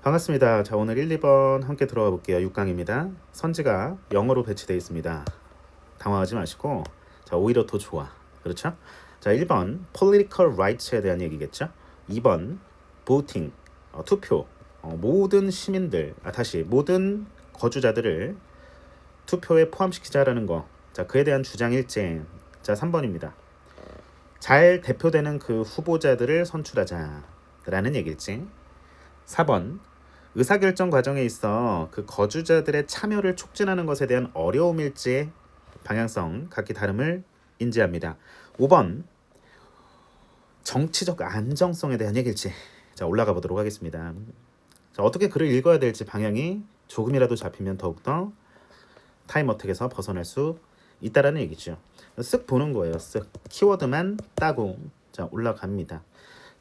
반갑습니다. 자, 오늘 1, 2번 함께 들어가 볼게요. 6강입니다. 선지가 영어로 배치되어 있습니다. 당황하지 마시고, 자, 오히려 더 좋아. 그렇죠? 자, 1번 political rights에 대한 얘기겠죠? 2번 voting, 투표. 모든 시민들, 다시 모든 거주자들을 투표에 포함시키자라는 거. 자, 그에 대한 주장일지. 자, 3번입니다. 잘 대표되는 그 후보자들을 선출하자라는 얘기일지. 4번 의사결정 과정에 있어 그 거주자들의 참여를 촉진하는 것에 대한 어려움일지의 방향성 각기 다름을 인지합니다. 5번 정치적 안정성에 대한 얘기일지. 자, 올라가 보도록 하겠습니다. 자, 어떻게 글을 읽어야 될지 방향이 조금이라도 잡히면 더욱더 타임 어택에서 벗어날 수 있다라는 얘기죠. 쓱 보는 거예요. 쓱 키워드만 따고 자, 올라갑니다.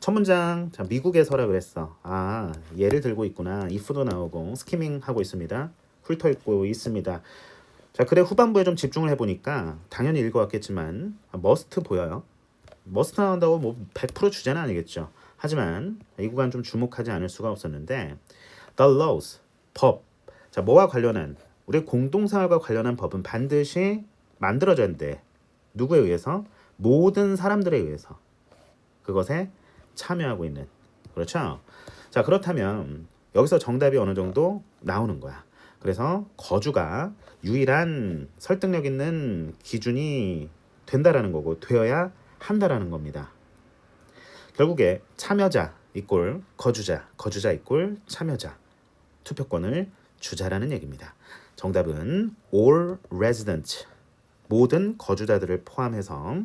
첫 문장, 자, 미국에서라 그랬어. 얘를 들고 있구나. if도 나오고 스키밍 하고 있습니다. 훑어 읽고 있습니다. 자, 그래 후반부에 좀 집중을 해보니까 당연히 읽어왔겠지만 must 보여요. must 나온다고 뭐 100% 주제는 아니겠죠. 하지만 이 구간 좀 주목하지 않을 수가 없었는데 the laws, 법. 자, 뭐와 관련한 우리 공동생활과 관련한 법은 반드시 만들어져야 한대. 누구에 의해서? 모든 사람들에 의해서. 그것에 참여하고 있는. 그렇죠? 자, 그렇다면 여기서 정답이 어느 정도 나오는 거야. 그래서 거주가 유일한 설득력 있는 기준이 된다라는 거고 되어야 한다라는 겁니다. 결국에 참여자 이꼴 거주자, 거주자 이꼴 참여자, 투표권을 주자라는 얘기입니다. 정답은 all residents, 모든 거주자들을 포함해서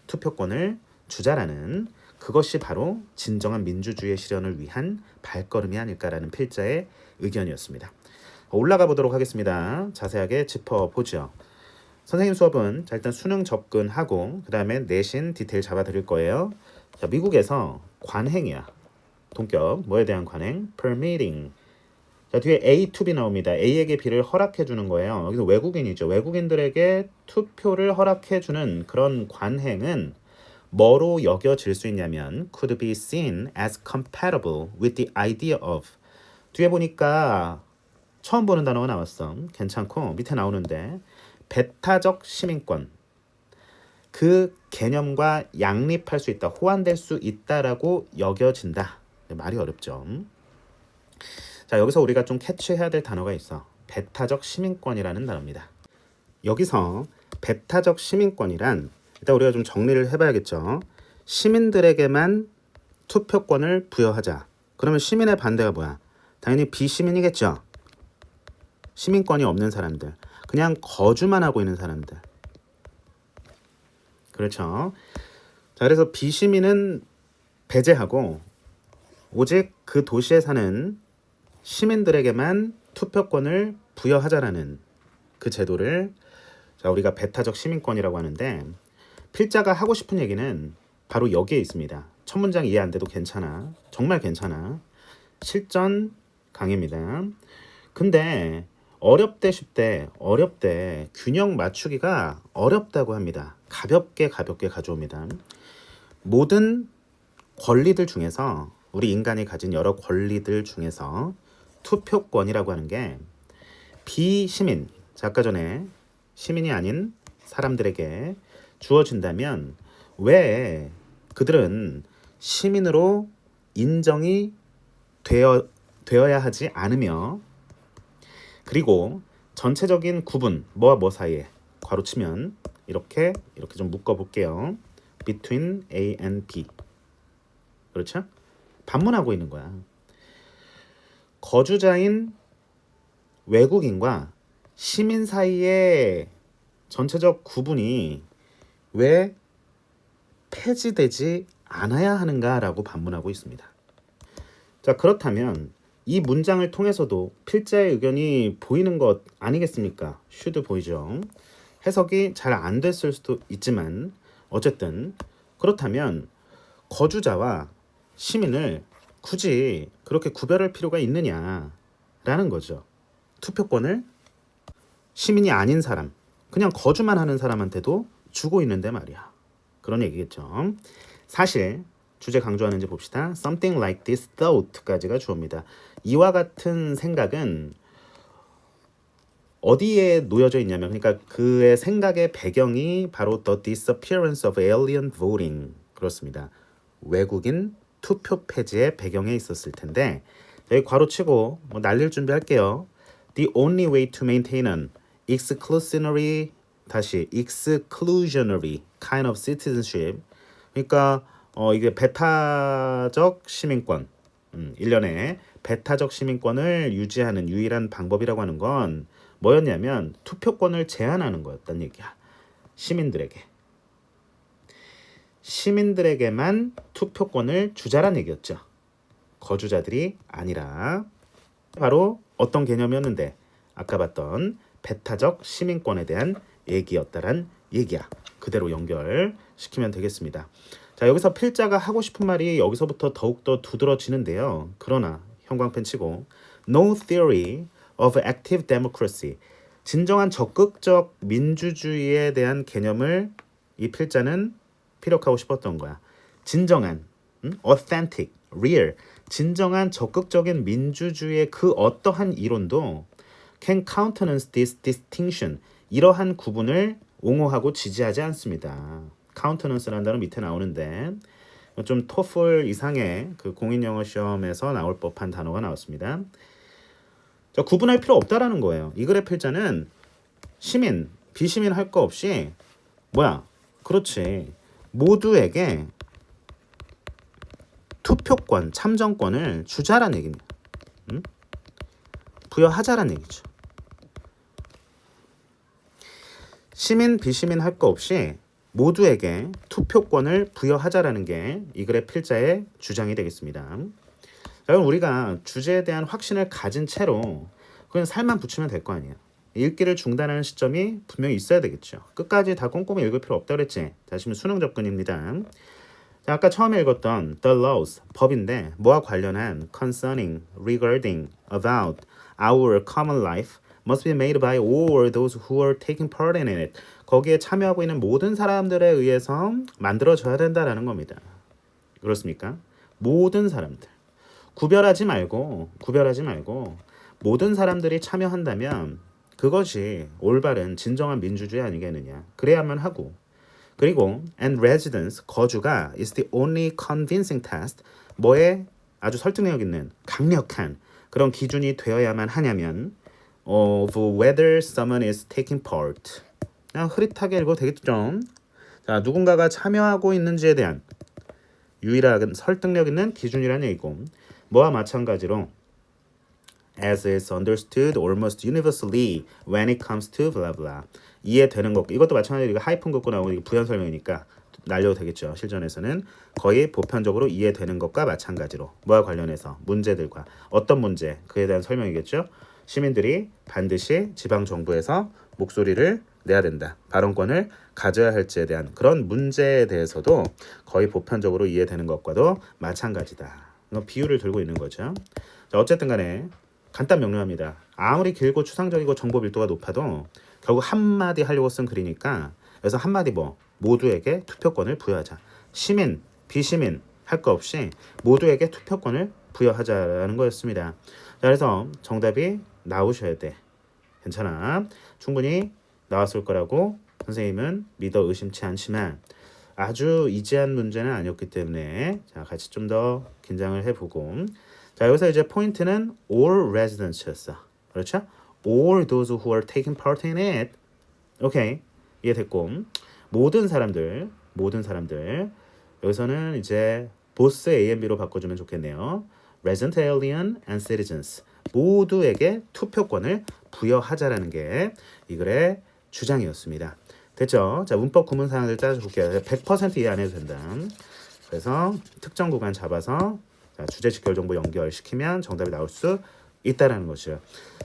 투표권을 주자라는 그것이 바로 진정한 민주주의 실현을 위한 발걸음이 아닐까라는 필자의 의견이었습니다. 올라가 보도록 하겠습니다. 자세하게 짚어보죠. 선생님 수업은 자, 일단 수능 접근하고 그 다음에 내신 디테일 잡아드릴 거예요. 자, 미국에서 관행이야. 동격 뭐에 대한 관행? permitting. 자, 뒤에 A to B 나옵니다. A에게 B를 허락해 주는 거예요. 여기서 외국인이죠. 외국인들에게 투표를 허락해 주는 그런 관행은 뭐로 여겨질 수 있냐면 could be seen as compatible with the idea of. 뒤에 보니까 처음 보는 단어가 나왔어. 괜찮고 밑에 나오는데 배타적 시민권. 그 개념과 양립할 수 있다. 호환될 수 있다라고 여겨진다. 말이 어렵죠. 자, 여기서 우리가 좀 캐치해야 될 단어가 있어. 배타적 시민권이라는 단어입니다. 여기서 배타적 시민권이란 일단 우리가 좀 정리를 해봐야겠죠. 시민들에게만 투표권을 부여하자. 그러면 시민의 반대가 뭐야? 당연히 비시민이겠죠. 시민권이 없는 사람들. 그냥 거주만 하고 있는 사람들. 그렇죠. 자, 그래서 비시민은 배제하고 오직 그 도시에 사는 시민들에게만 투표권을 부여하자라는 그 제도를 자, 우리가 배타적 시민권이라고 하는데 필자가 하고 싶은 얘기는 바로 여기에 있습니다. 첫 문장 이해 안 돼도 괜찮아. 정말 괜찮아. 실전 강의입니다. 근데 어렵대 쉽대 어렵대 균형 맞추기가 어렵다고 합니다. 가볍게 가져옵니다. 모든 권리들 중에서 우리 인간이 가진 여러 권리들 중에서 투표권이라고 하는 게 비시민, 자, 아까 전에 시민이 아닌 사람들에게 주어진다면 왜 그들은 시민으로 인정이 되어야 하지 않으며 그리고 전체적인 구분 뭐와 뭐 사이에 괄호치면 이렇게 좀 묶어볼게요. between A and B. 그렇죠? 반문하고 있는 거야. 거주자인 외국인과 시민 사이의 전체적 구분이 왜 폐지되지 않아야 하는가라고 반문하고 있습니다. 자, 그렇다면 이 문장을 통해서도 필자의 의견이 보이는 것 아니겠습니까? should 보이죠. 해석이 잘 안 됐을 수도 있지만 어쨌든 그렇다면 거주자와 시민을 굳이 그렇게 구별할 필요가 있느냐라는 거죠. 투표권을 시민이 아닌 사람, 그냥 거주만 하는 사람한테도 주고 있는데 말이야. 그런 얘기겠죠. 사실 주제 강조하는지 봅시다. Something like this thought까지가 주어입니다. 이와 같은 생각은 어디에 놓여져 있냐면 그러니까 그의 생각의 배경이 바로 the disappearance of alien voting 그렇습니다. 외국인 투표 폐지의 배경에 있었을 텐데 여기 괄호치고 뭐 날릴 준비할게요. The only way to maintain an exclusionary kind of citizenship 그러니까 이게 배타적 시민권 1년에 배타적 시민권을 유지하는 유일한 방법이라고 하는 건 뭐였냐면 투표권을 제한하는 거였단 얘기야. 시민들에게만 투표권을 주자란 얘기였죠. 거주자들이 아니라 바로 어떤 개념이었는데 아까 봤던 배타적 시민권에 대한 얘기였다란 얘기야. 그대로 연결시키면 되겠습니다. 자, 여기서 필자가 하고 싶은 말이 여기서부터 더욱더 두드러지는데요. 그러나 형광펜 치고 No theory of active democracy 진정한 적극적 민주주의에 대한 개념을 이 필자는 피력하고 싶었던 거야. 진정한, authentic, real, 진정한 적극적인 민주주의의 그 어떠한 이론도 can countenance this distinction 이러한 구분을 옹호하고 지지하지 않습니다. countenance라는 단어 밑에 나오는데 좀 토플 이상의 그 공인영어 시험에서 나올 법한 단어가 나왔습니다. 자, 구분할 필요 없다라는 거예요. 이 글의 필자는 시민, 비시민 할 거 없이 그렇지. 모두에게 투표권, 참정권을 주자란 얘기입니다. 부여하자란 얘기죠. 시민, 비시민 할 거 없이 모두에게 투표권을 부여하자라는 게 이 글의 필자의 주장이 되겠습니다. 자, 그럼 우리가 주제에 대한 확신을 가진 채로 그냥 살만 붙이면 될 거 아니에요. 읽기를 중단하는 시점이 분명히 있어야 되겠죠. 끝까지 다 꼼꼼히 읽을 필요 없다 그랬지. 다시 수능 접근입니다. 자, 아까 처음에 읽었던 the laws, 법인데 뭐와 관련한 concerning, regarding, about, our common life must be made by all those who are taking part in it. 거기에 참여하고 있는 모든 사람들에 의해서 만들어져야 된다라는 겁니다. 그렇습니까? 모든 사람들. 구별하지 말고 모든 사람들이 참여한다면 그것이 올바른 진정한 민주주의 아니겠느냐. 그래야만 하고 그리고 and residence, 거주가 is the only convincing test, 뭐에 아주 설득력 있는 강력한 그런 기준이 되어야만 하냐면 of whether someone is taking part. 그냥 흐릿하게 읽어도 되겠죠. 자, 누군가가 참여하고 있는지에 대한 유일한 설득력 있는 기준이라는 얘기고 뭐와 마찬가지로 as is understood almost universally when it comes to blah blah 이해되는 것 이것도 마찬가지로 이거 하이픈 긋고 나오고 이게 부연 설명이니까 날려도 되겠죠. 실전에서는 거의 보편적으로 이해되는 것과 마찬가지로 뭐와 관련해서 문제들과 어떤 문제 그에 대한 설명이겠죠. 시민들이 반드시 지방정부에서 목소리를 내야 된다. 발언권을 가져야 할지에 대한 그런 문제에 대해서도 거의 보편적으로 이해되는 것과도 마찬가지다. 비유를 들고 있는 거죠. 자, 어쨌든 간에 간단 명료합니다. 아무리 길고 추상적이고 정보 밀도가 높아도 결국 한마디 하려고 쓴 글이니까 그래서 한마디 모두에게 투표권을 부여하자. 시민, 비시민 할 거 없이 모두에게 투표권을 부여하자라는 거였습니다. 자, 그래서 정답이 나오셔야 돼. 괜찮아. 충분히 나왔을 거라고 선생님은 믿어 의심치 않지만 아주 이지한 문제는 아니었기 때문에 자, 같이 좀 더 긴장을 해보고 자, 여기서 이제 포인트는 all residents였어. 그렇죠? all those who are taking part in it. 오케이. 이해됐고 모든 사람들 여기서는 이제 both A and B로 바꿔주면 좋겠네요. resident alien and citizens 모두에게 투표권을 부여하자라는 게 이 글의 주장이었습니다. 됐죠? 자, 문법 구문 사항들 따져볼게요. 100% 이해 안 해도 된다. 그래서 특정 구간 잡아서 자, 주제 직결 정보 연결시키면 정답이 나올 수 있다라는 것이죠.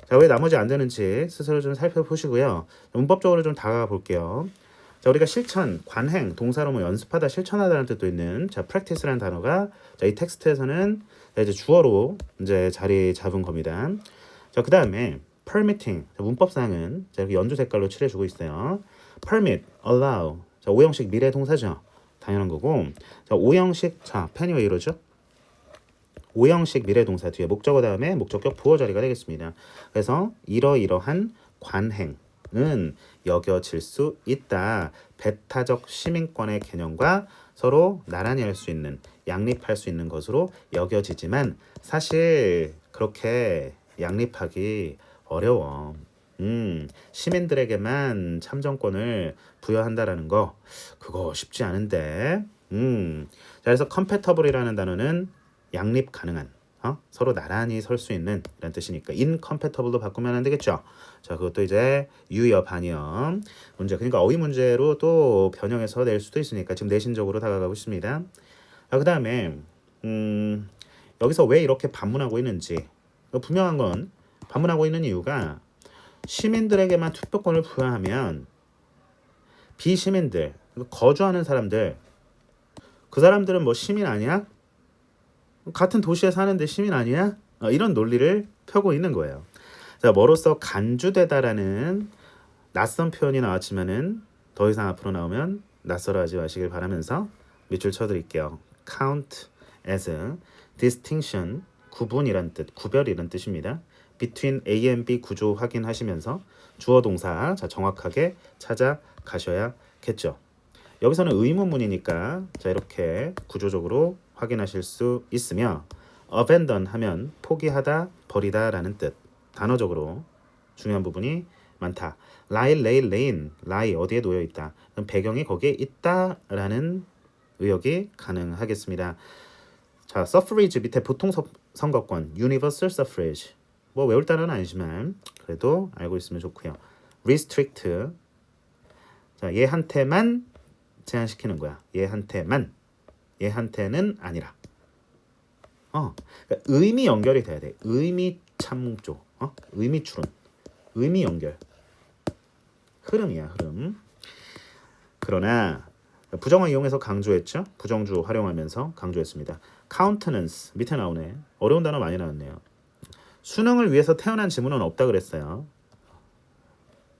자, 왜 나머지 안 되는지 스스로 좀 살펴보시고요. 문법적으로 좀 다가가 볼게요. 자, 우리가 실천, 관행, 동사로 뭐 연습하다, 실천하다는 뜻도 있는 자, practice라는 단어가 자, 이 텍스트에서는 자, 이제 주어로 이제 자리 잡은 겁니다. 자, 그다음에 permitting. 자, 문법상은 자, 이렇게 연두 색깔로 칠해주고 있어요. permit, allow. 자, 오형식 미래 동사죠. 당연한 거고. 자, 오형식. 자, 펜이 왜 이러죠? 오형식 미래동사 뒤에 목적어 다음에 목적격 부어 자리가 되겠습니다. 그래서 이러이러한 관행은 여겨질 수 있다. 배타적 시민권의 개념과 서로 나란히 할 수 있는, 양립할 수 있는 것으로 여겨지지만 사실 그렇게 양립하기 어려워. 시민들에게만 참정권을 부여한다라는 거 그거 쉽지 않은데. 자, 그래서 compatible이라는 단어는 양립 가능한, 서로 나란히 설 수 있는 이런 뜻이니까 incompatible도 바꾸면 안 되겠죠. 자, 그것도 이제 유의어 반의어 문제, 그러니까 어휘 문제로 또 변형해서 낼 수도 있으니까 지금 내신적으로 다가가고 있습니다. 자, 그 다음에 여기서 왜 이렇게 반문하고 있는지 분명한 건, 반문하고 있는 이유가 시민들에게만 투표권을 부여하면 비시민들, 거주하는 사람들, 그 사람들은 뭐 시민 아니야? 같은 도시에 사는데 시민 아니야? 이런 논리를 펴고 있는 거예요. 자, 뭐로써 간주되다라는 낯선 표현이 나왔지만은 더 이상 앞으로 나오면 낯설어하지 마시길 바라면서 밑줄 쳐드릴게요. count as distinction, 구분이란 뜻, 구별이란 뜻입니다. between A and B 구조 확인하시면서 주어 동사 자 정확하게 찾아가셔야겠죠. 여기서는 의문문이니까 자 이렇게 구조적으로 확인하실 수 있으며 abandon 하면 포기하다, 버리다 라는 뜻. 단어적으로 중요한 부분이 많다. lie, lay, lay인, lie 어디에 놓여 있다. 그럼 배경이 거기에 있다 라는 의역이 가능하겠습니다. 자, suffrage 밑에 보통 선거권, universal suffrage. 뭐 외울 단어는 아니지만 그래도 알고 있으면 좋고요. restrict. 자, 얘한테만 제한시키는 거야. 얘한테만. 얘한테는 아니라. 그러니까 의미 연결이 돼야 돼. 의미 참조. 의미 추론. 의미 연결. 흐름이야, 흐름. 그러나 부정어 이용해서 강조했죠. 부정주 활용하면서 강조했습니다. countenance 밑에 나오네. 어려운 단어 많이 나왔네요. 수능을 위해서 태어난 지문은 없다 그랬어요.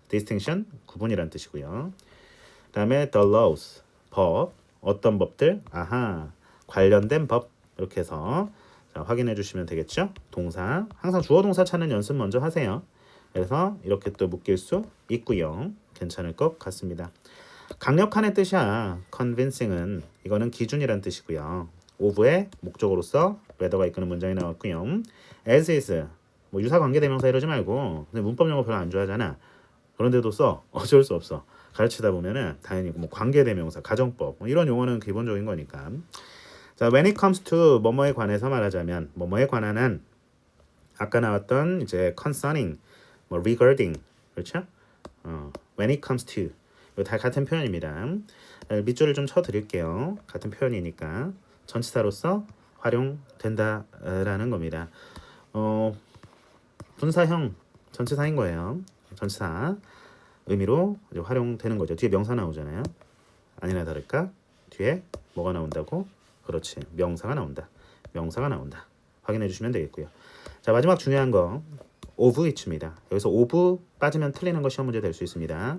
distinction 구분이란 뜻이고요. 그다음에 the laws 법 어떤 법들 관련된 법 이렇게 해서 자, 확인해 주시면 되겠죠. 동사 항상 주어 동사 찾는 연습 먼저 하세요. 그래서 이렇게 또 묶일 수 있고요. 괜찮을 것 같습니다. 강력한의 뜻이야. convincing은 이거는 기준이란 뜻이고요. of의 목적어로서 whether가 이끄는 문장이 나왔고요. as is 뭐 유사 관계대명사 이러지 말고 근데 문법 용어 별로 안 좋아하잖아. 그런데도 써. 어쩔 수 없어. 가르치다 보면은 당연히 뭐 관계대명사, 가정법 뭐 이런 용어는 기본적인 거니까. 자, when it comes to 뭐뭐에 관해서 말하자면 뭐뭐에 관한 한 아까 나왔던 이제 concerning, 뭐 regarding 그렇죠? when it comes to 이거 다 같은 표현입니다. 밑줄을 좀 쳐드릴게요. 같은 표현이니까 전치사로서 활용된다라는 겁니다. 분사형 전치사인 거예요. 전치사 의미로 이제 활용되는 거죠. 뒤에 명사 나오잖아요. 아니나 다를까 뒤에 뭐가 나온다고? 그렇지, 명사가 나온다. 명사가 나온다. 확인해 주시면 되겠고요. 자, 마지막 중요한 거 of which입니다. 여기서 of 빠지면 틀리는 거 시험 문제 될 수 있습니다.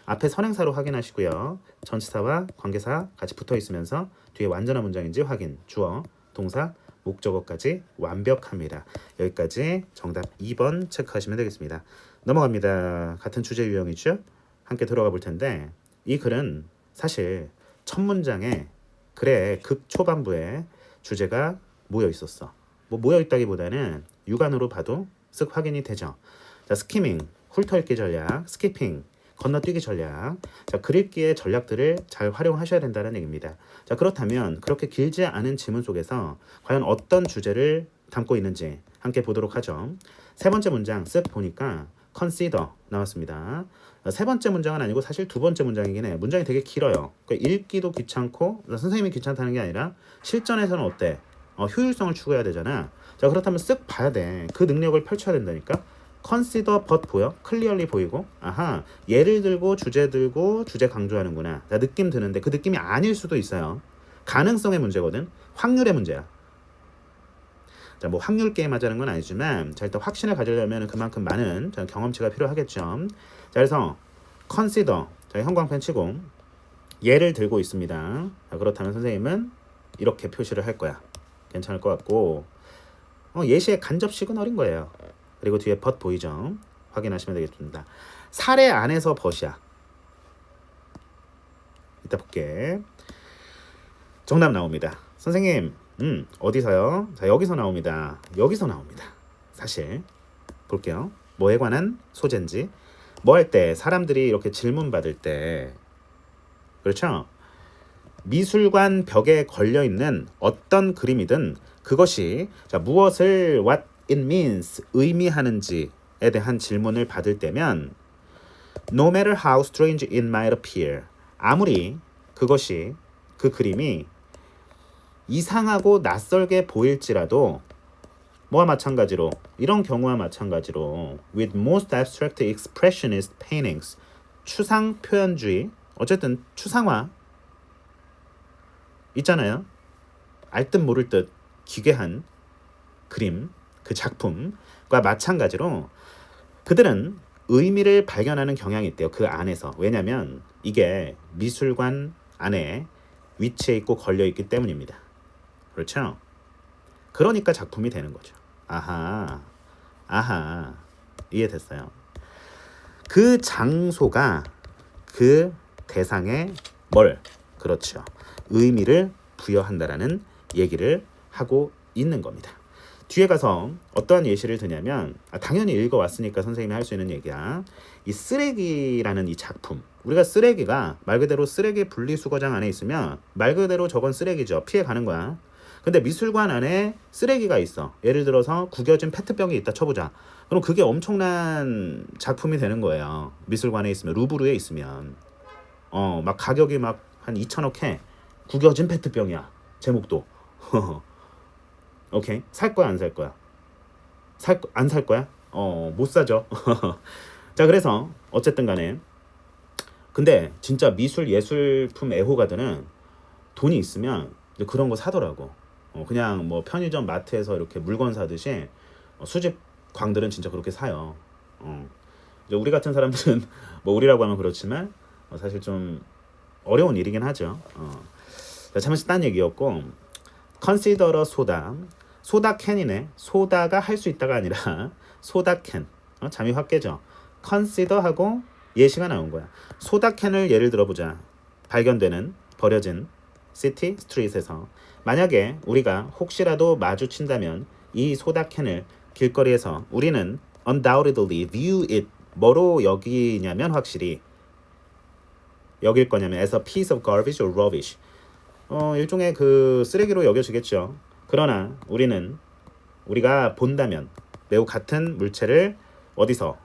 앞에 선행사로 확인하시고요. 전치사와 관계사 같이 붙어 있으면서 뒤에 완전한 문장인지 확인. 주어, 동사, 목적어까지 완벽합니다. 여기까지 정답 2번 체크하시면 되겠습니다. 넘어갑니다. 같은 주제 유형이죠. 함께 들어가 볼 텐데 이 글은 사실 첫 문장에 글의 극 초반부에 주제가 모여 있었어. 뭐 모여 있다기보다는 육안으로 봐도 쓱 확인이 되죠. 자, 스키밍, 훑어읽기 전략, 스키핑, 건너뛰기 전략. 자, 글읽기의 전략들을 잘 활용하셔야 된다는 얘기입니다. 자, 그렇다면 그렇게 길지 않은 지문 속에서 과연 어떤 주제를 담고 있는지 함께 보도록 하죠. 세 번째 문장 쓱 보니까 consider 나왔습니다. 세 번째 문장은 아니고 사실 두 번째 문장이긴 해요. 문장이 되게 길어요. 그러니까 읽기도 귀찮고 선생님이 귀찮다는 게 아니라 실전에서는 어때? 효율성을 추구해야 되잖아. 자, 그렇다면 쓱 봐야 돼. 그 능력을 펼쳐야 된다니까. consider but 보여? clearly 보이고 예를 들고 주제 들고 주제 강조하는구나. 자, 느낌 드는데 그 느낌이 아닐 수도 있어요. 가능성의 문제거든. 확률의 문제야. 자, 뭐 확률 게임 하자는 건 아니지만 자, 일단 확신을 가지려면 그만큼 많은 경험치가 필요하겠죠. 자, 그래서 consider 자, 형광펜 치고 예를 들고 있습니다. 자, 그렇다면 선생님은 이렇게 표시를 할 거야. 괜찮을 것 같고 예시의 간접식은 어린 거예요. 그리고 뒤에 but 보이죠? 확인하시면 되겠습니다. 사례 안에서 but이야. 이따 볼게. 정답 나옵니다. 선생님, 어디서요? 자, 여기서 나옵니다. 여기서 나옵니다. 사실 볼게요. 뭐에 관한 소재인지. 뭐 할 때 사람들이 이렇게 질문 받을 때 그렇죠? 미술관 벽에 걸려 있는 어떤 그림이든 그것이 자, 무엇을 what it means 의미하는지에 대한 질문을 받을 때면 no matter how strange it might appear 아무리 그것이 그 그림이 이상하고 낯설게 보일지라도 뭐와 마찬가지로 이런 경우와 마찬가지로 with most abstract expressionist paintings 추상 표현주의 어쨌든 추상화 있잖아요. 알 듯 모를 듯 기괴한 그림 그 작품과 마찬가지로 그들은 의미를 발견하는 경향이 있대요. 그 안에서. 왜냐하면 이게 미술관 안에 위치해 있고 걸려 있기 때문입니다. 그렇죠? 그러니까 작품이 되는 거죠. 아하, 이해됐어요. 그 장소가 그 대상에 뭘? 그렇죠. 의미를 부여한다라는 얘기를 하고 있는 겁니다. 뒤에 가서 어떠한 예시를 드냐면 당연히 읽어왔으니까 선생님이 할 수 있는 얘기야. 이 쓰레기라는 이 작품 우리가 쓰레기가 말 그대로 쓰레기 분리수거장 안에 있으면 말 그대로 저건 쓰레기죠. 피해가는 거야. 근데 미술관 안에 쓰레기가 있어. 예를 들어서 구겨진 페트병이 있다 쳐보자. 그럼 그게 엄청난 작품이 되는 거예요. 미술관에 있으면 루브르에 있으면 막 가격이 막 한 2천억 해. 구겨진 페트병이야. 제목도. 오케이. 살 거야 안 살 거야? 안 살 거야? 못 사죠. 자, 그래서 어쨌든 간에 근데 진짜 미술 예술품 애호가들은 돈이 있으면 그런 거 사더라고. 그냥 뭐 편의점 마트에서 이렇게 물건 사듯이 수집 광들은 진짜 그렇게 사요. 이제 우리 같은 사람들은 뭐 우리라고 하면 그렇지만 사실 좀 어려운 일이긴 하죠. 자, 잠시 딴 얘기였고 consider 소다 소다 캔이네. 소다가 할 수 있다가 아니라 소다 캔. 잠이 확 깨죠. consider 하고 예시가 나온 거야. 소다 캔을 예를 들어보자. 발견되는 버려진 시티 스트릿에서 만약에 우리가 혹시라도 마주친다면 이 소다 캔을 길거리에서 우리는 undoubtedly view it 뭐로 여기냐면 확실히 여길 거냐면 as a piece of garbage or rubbish 일종의 그 쓰레기로 여겨지겠죠. 그러나 우리가 본다면 매우 같은 물체를 어디서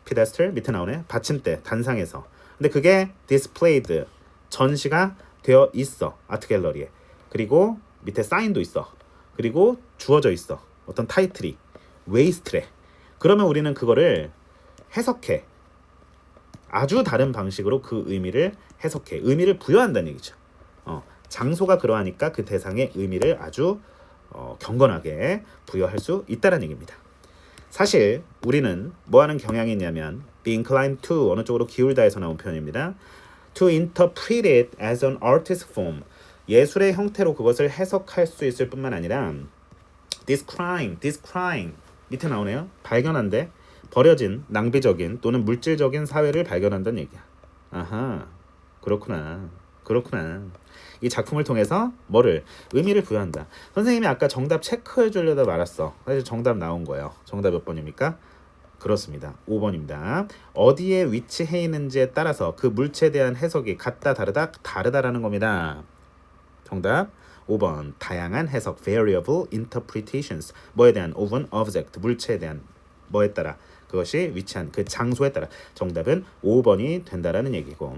피데스틀 밑에 나오네 받침대 단상에서 근데 그게 displayed 전시가 되어 있어 아트 갤러리에 그리고 밑에 사인도 있어 그리고 주어져 있어 어떤 타이틀이 웨이스트래 그러면 우리는 그거를 해석해 아주 다른 방식으로 그 의미를 해석해 의미를 부여한다는 얘기죠. 장소가 그러하니까 그 대상의 의미를 아주 경건하게 부여할 수 있다는 얘기입니다. 사실 우리는 뭐 하는 경향이 있냐면 be inclined to 어느 쪽으로 기울다에서 나온 표현입니다. to interpret it as an artist form 예술의 형태로 그것을 해석할 수 있을 뿐만 아니라 descrying 밑에 나오네요. 발견한데 버려진 낭비적인 또는 물질적인 사회를 발견한다는 얘기야. 아하 그렇구나. 이 작품을 통해서 뭐를 의미를 부여한다. 선생님이 아까 정답 체크해 주려다 말았어. 사실 정답 나온 거예요. 정답 몇 번입니까? 그렇습니다. 5번입니다. 어디에 위치해 있는지에 따라서 그 물체에 대한 해석이 같다 다르다라는 겁니다. 정답 5번 다양한 해석 variable interpretations 뭐에 대한 of an object 물체에 대한 뭐에 따라 그것이 위치한 그 장소에 따라 정답은 5번이 된다라는 얘기고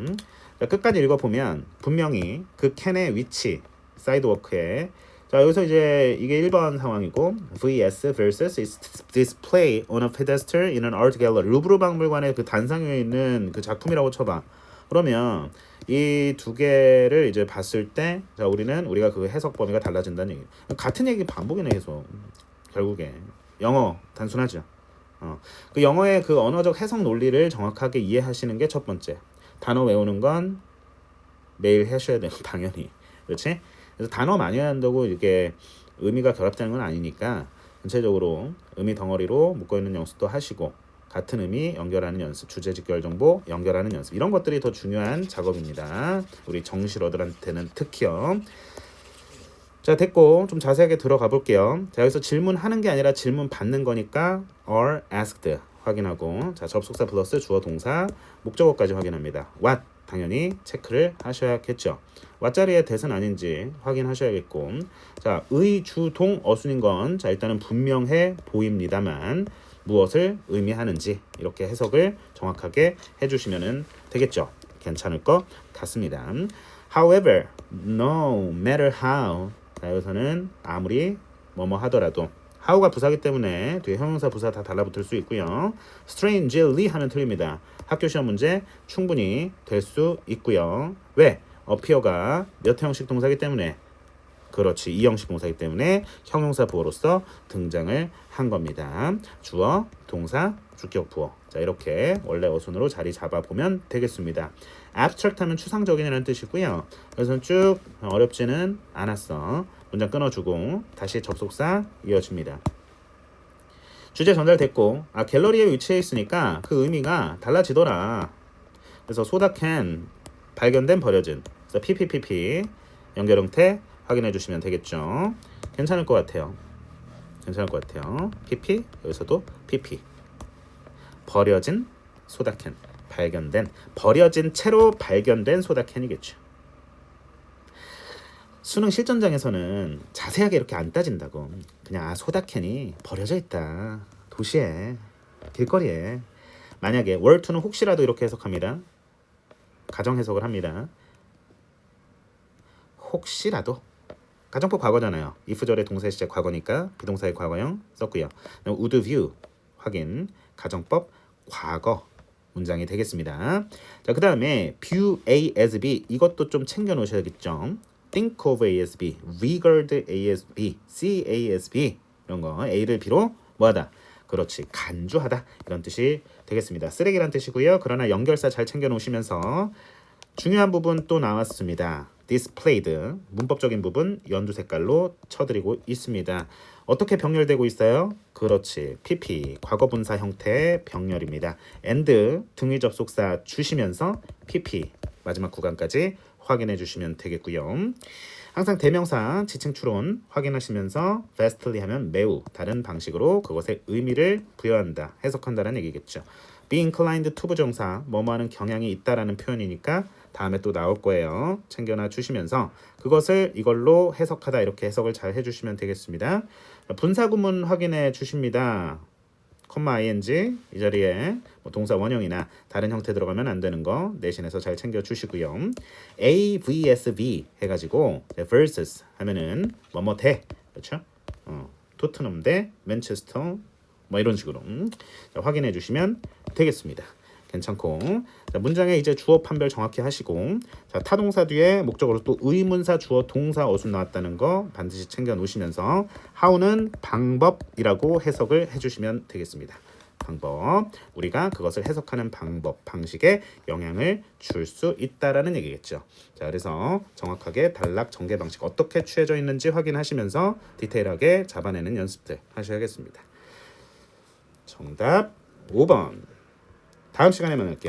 자, 끝까지 읽어보면 분명히 그 캔의 위치 사이드워크에 자 여기서 이제 이게 1번 상황이고 vs versus is display on a pedestal in an art gallery 루브르 박물관의 그 단상 위에 있는 그 작품이라고 쳐봐. 그러면 이 두 개를 이제 봤을 때 자 우리가 그 해석 범위가 달라진다는 얘기. 같은 얘기 반복이네 계속. 결국에 영어 단순하죠. 그 영어의 그 언어적 해석 논리를 정확하게 이해하시는 게 첫 번째. 단어 외우는 건 매일 하셔야 되는 당연히. 그렇지? 그래서 단어 많이 한다고 이게 의미가 결합되는 건 아니니까 전체적으로 의미 덩어리로 묶어 있는 연습도 하시고 같은 의미 연결하는 연습, 주제 직결 정보 연결하는 연습 이런 것들이 더 중요한 작업입니다. 우리 정실어들한테는 특히요. 자, 됐고 좀 자세하게 들어가 볼게요. 자, 여기서 질문하는 게 아니라 질문 받는 거니까 are asked 확인하고 자, 접속사 플러스 주어 동사 목적어까지 확인합니다. what 당연히 체크를 하셔야겠죠. what 자리에 대선 아닌지 확인하셔야겠고 자, 의, 주, 동, 어순인 건 자, 일단은 분명해 보입니다만 무엇을 의미하는지 이렇게 해석을 정확하게 해주시면 되겠죠. 괜찮을 것 같습니다. However, no matter how 자, 여기서는 아무리 뭐뭐 하더라도 how가 부사기 때문에 뒤에 형용사 부사 다 달라붙을 수 있고요. strangely 하면 틀립니다. 학교 시험 문제 충분히 될 수 있고요. 왜? appear가 몇 형식 동사기 때문에 그렇지. 이형식 동사이기 때문에 형용사 부어로서 등장을 한 겁니다. 주어, 동사, 주격 부어. 자, 이렇게 원래 어순으로 자리 잡아보면 되겠습니다. abstract 하면 추상적인이라는 뜻이고요. 그래서 쭉 어렵지는 않았어. 문장 끊어주고 다시 접속사 이어집니다. 주제 전달됐고 갤러리에 위치해 있으니까 그 의미가 달라지더라. 그래서 소다캔 발견된 버려진 그래서 PPPP 연결 형태 확인해 주시면 되겠죠. 괜찮을 것 같아요. 괜찮을 것 같아요. PP 여기서도 PP 버려진 소다캔 발견된 버려진 채로 발견된 소다캔이겠죠. 수능 실전장에서는 자세하게 이렇게 안 따진다고 그냥 소다캔이 버려져 있다 도시에 길거리에 만약에 were2는 혹시라도 이렇게 해석합니다. 가정 해석을 합니다. 혹시라도 가정법 과거잖아요. if절의 동사 시제 과거니까 비동사의 과거형 썼고요. would view 확인 가정법 과거 문장이 되겠습니다. 자, 그 다음에 view A as B 이것도 좀 챙겨 놓으셔야겠죠. think of A as B, regard A as B, see A as B 이런 거 A를 B로 뭐하다 그렇지 간주하다 이런 뜻이 되겠습니다. 쓰레기란 뜻이고요. 그러나 연결사 잘 챙겨 놓으시면서 중요한 부분 또 나왔습니다. displayed 문법적인 부분 연두 색깔로 쳐드리고 있습니다. 어떻게 병렬되고 있어요? 그렇지 PP 과거분사 형태의 병렬입니다. and 등위 접속사 주시면서 PP 마지막 구간까지 확인해 주시면 되겠고요. 항상 대명사 지칭 추론 확인하시면서 vastly 하면 매우 다른 방식으로 그것의 의미를 부여한다 해석한다는 얘기겠죠. be inclined to 부정사 뭐뭐하는 경향이 있다라는 표현이니까 다음에 또 나올 거예요. 챙겨놔 주시면서 그것을 이걸로 해석하다 이렇게 해석을 잘 해주시면 되겠습니다. 분사구문 확인해 주십니다. ing 이 자리에 뭐 동사 원형이나 다른 형태 들어가면 안 되는 거 내신에서 잘 챙겨 주시고요. A vs B 해가지고 versus 하면은 뭐뭐 대 그렇죠? 토트넘 대 맨체스터 뭐 이런 식으로 자, 확인해 주시면 되겠습니다. 괜찮고 자, 문장에 이제 주어 판별 정확히 하시고 자, 타동사 뒤에 목적어로 또 의문사 주어 동사 어순 나왔다는 거 반드시 챙겨 놓으시면서 how는 방법이라고 해석을 해주시면 되겠습니다. 방법 우리가 그것을 해석하는 방법 방식에 영향을 줄 수 있다라는 얘기겠죠. 자, 그래서 정확하게 단락 전개 방식 어떻게 취해져 있는지 확인하시면서 디테일하게 잡아내는 연습들 하셔야겠습니다. 정답 5번 다음 시간에 만날게요.